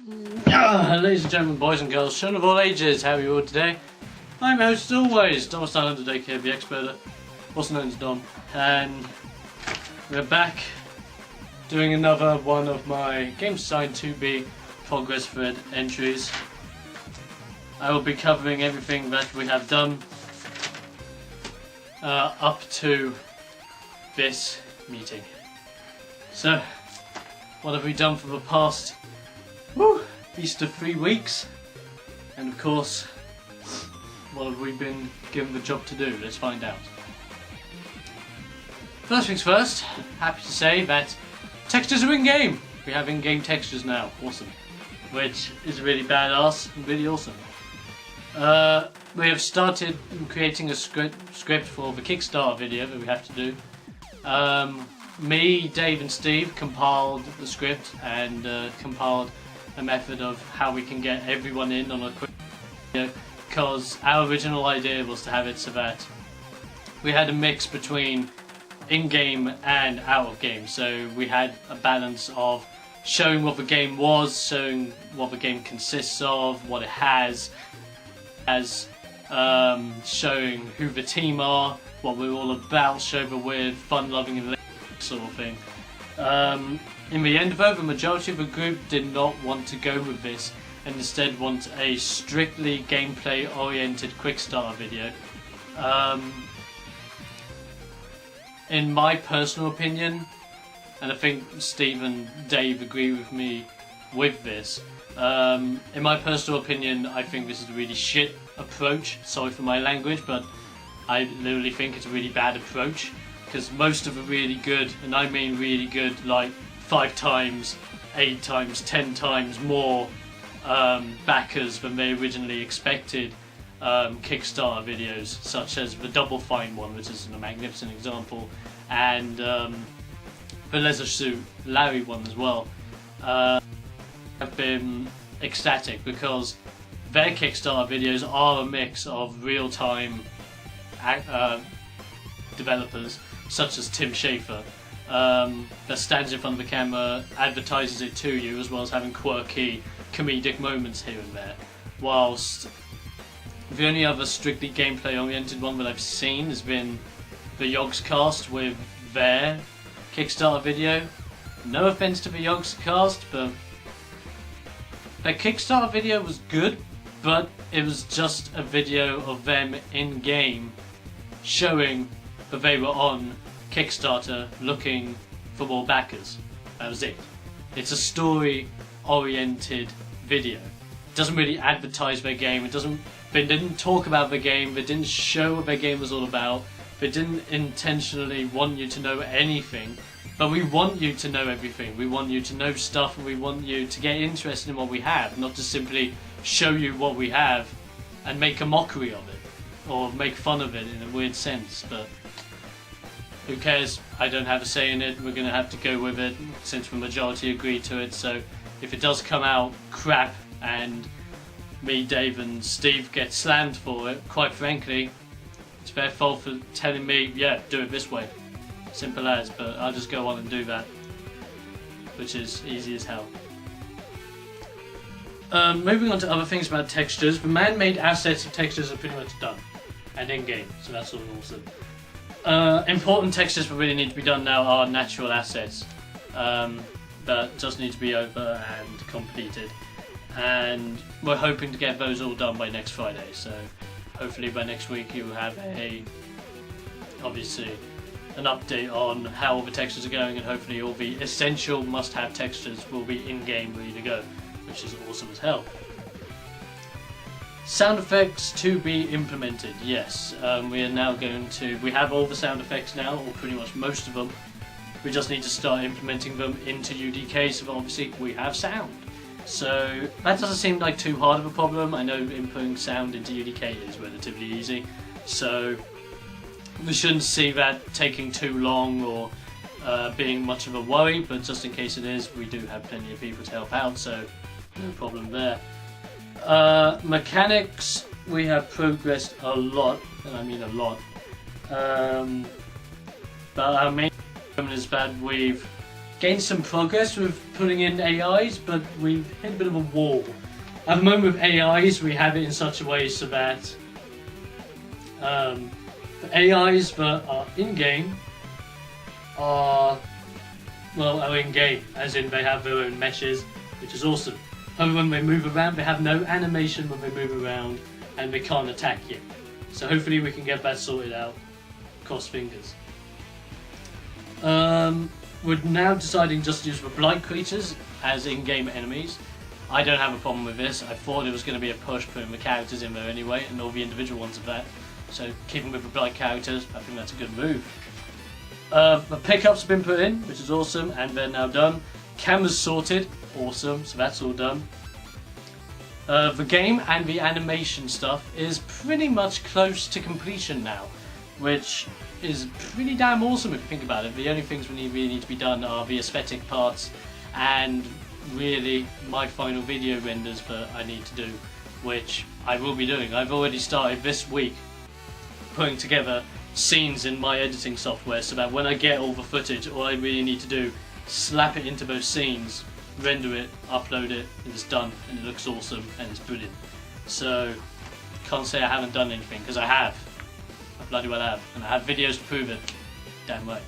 Ladies and gentlemen, boys and girls, children of all ages, how are you all today? I'm your host as always, Dom Styler, the KB Expert, also known as Dom, and we're back doing another one of my Game Design 2B progress thread entries. I will be covering everything that we have done up to this meeting. So, what have we done for the past Easter 3 weeks? And of course, what have we been given the job to do? Let's find out. First things first, happy to say that textures are in-game. We have in-game textures now, awesome. Which is really badass and really awesome. We have started creating a script for the Kickstarter video that we have to do. Me, Dave and Steve compiled the script and compiled a method of how we can get everyone in on a quick video, because our original idea was to have it so that we had a mix between in-game and out-of-game, so we had a balance of showing what the game was, showing what the game consists of, what it has, showing who the team are, what we're all about, show that we're fun-loving and sort of thing. In the end though, the majority of the group did not want to go with this and instead want a strictly gameplay oriented quick starter video. In my personal opinion, and I think Steve and Dave agree with me with this, in my personal opinion I think this is a really shit approach. Sorry for my language, but I literally think it's a really bad approach, because most of the really good, and I mean really good, like 5 times, 8 times, 10 times more backers than they originally expected Kickstarter videos, such as the Double Fine one, which is a magnificent example, and the Leisure Suit Larry one as well, have been ecstatic because their Kickstarter videos are a mix of real-time developers such as Tim Schafer, that stands in front of the camera, advertises it to you, as well as having quirky comedic moments here and there. Whilst the only other strictly gameplay oriented one that I've seen has been the Yogscast with their Kickstarter video. No offense to the Yogscast, but their Kickstarter video was good, but it was just a video of them in game showing that they were on Kickstarter looking for more backers. That was it. It's a story oriented video. It doesn't really advertise their game. They didn't talk about the game. They didn't show what their game was all about. They didn't intentionally want you to know anything. But we want you to know everything. We want you to know stuff, and we want you to get interested in what we have, not to simply show you what we have and make a mockery of it or make fun of it in a weird sense. But who cares? I don't have a say in it. We're going to have to go with it since the majority agreed to it. So if it does come out crap and me, Dave and Steve get slammed for it, quite frankly, it's their fault for telling me, yeah, do it this way. Simple as, but I'll just go on and do that, which is easy as hell. Moving on to other things about textures, the man-made assets of textures are pretty much done and in-game, so that's all awesome. Important textures that really need to be done now are natural assets that just need to be over and completed, and we're hoping to get those all done by next Friday, so hopefully by next week you will have obviously an update on how all the textures are going, and hopefully all the essential must-have textures will be in-game ready to go, which is awesome as hell. Sound effects to be implemented, yes. We are now we have all the sound effects now, or pretty much most of them. We just need to start implementing them into UDK, so that obviously we have sound. So that doesn't seem like too hard of a problem. I know inputting sound into UDK is relatively easy, so we shouldn't see that taking too long or being much of a worry, but just in case it is, we do have plenty of people to help out, so no problem there. Mechanics, we have progressed a lot, and I mean a lot. But our main problem is that we've gained some progress with putting in AIs, but we've hit a bit of a wall. At the moment with AIs, we have it in such a way so that the AIs that are in-game are in-game, as in they have their own meshes, which is awesome. However, when they move around, they have no animation when they move around, and they can't attack you. So hopefully we can get that sorted out. Cross fingers. We're now deciding just to use the blight creatures as in-game enemies. I don't have a problem with this. I thought it was going to be a push putting the characters in there anyway, and all the individual ones of that. So keeping with the blight characters, I think that's a good move. The pickups have been put in, which is awesome, and they're now done. Cameras sorted, awesome, so that's all done. The game and the animation stuff is pretty much close to completion now, which is pretty damn awesome if you think about it. The only things really need to be done are the aesthetic parts and really my final video renders that I need to do, which I will be doing. I've already started this week putting together scenes in my editing software so that when I get all the footage, all I really need to do, slap it into those scenes, render it, upload it, and it's done, and it looks awesome, and it's brilliant. So, can't say I haven't done anything, because I have. I bloody well have, and I have videos to prove it. Damn right.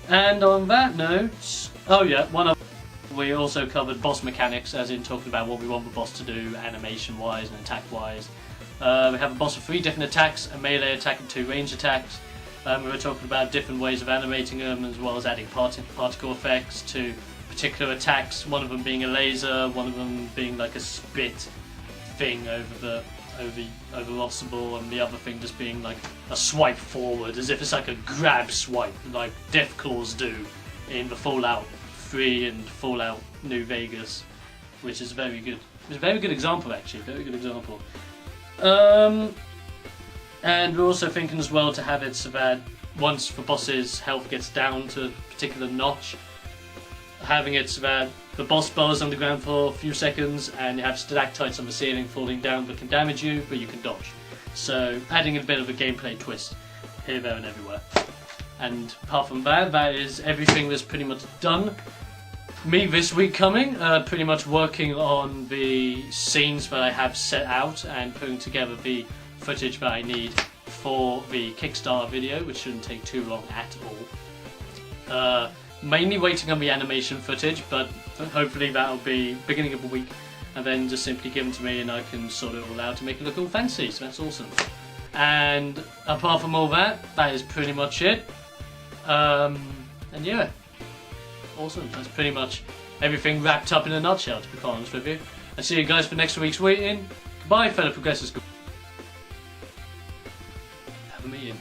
And on that note, oh yeah, we also covered boss mechanics, as in talking about what we want the boss to do, animation-wise and attack-wise. We have a boss with 3 different attacks, a melee attack and 2 range attacks. We were talking about different ways of animating them, as well as adding particle effects to particular attacks, one of them being a laser, one of them being like a spit thing over Rossable, and the other thing just being like a swipe forward, as if it's like a grab swipe, like Deathclaws do in the Fallout 3 and Fallout New Vegas, which is very good. It's a very good example, actually, very good example. And we're also thinking as well to have it so that once the boss's health gets down to a particular notch, having it so that the boss burrows underground for a few seconds and you have stalactites on the ceiling falling down that can damage you, but you can dodge. So adding a bit of a gameplay twist here, there and everywhere. And apart from that, that is everything that's pretty much done. Me this week coming, pretty much working on the scenes that I have set out and putting together the footage that I need for the Kickstarter video, which shouldn't take too long at all. Mainly waiting on the animation footage, but hopefully that'll be beginning of the week, and then just simply given to me and I can sort it all out to make it look all fancy, so that's awesome. And apart from all that, that is pretty much it. And yeah, awesome. That's pretty much everything wrapped up in a nutshell, to be quite honest with you. I'll see you guys for next week's meeting. Goodbye, fellow progressors. Have a meeting.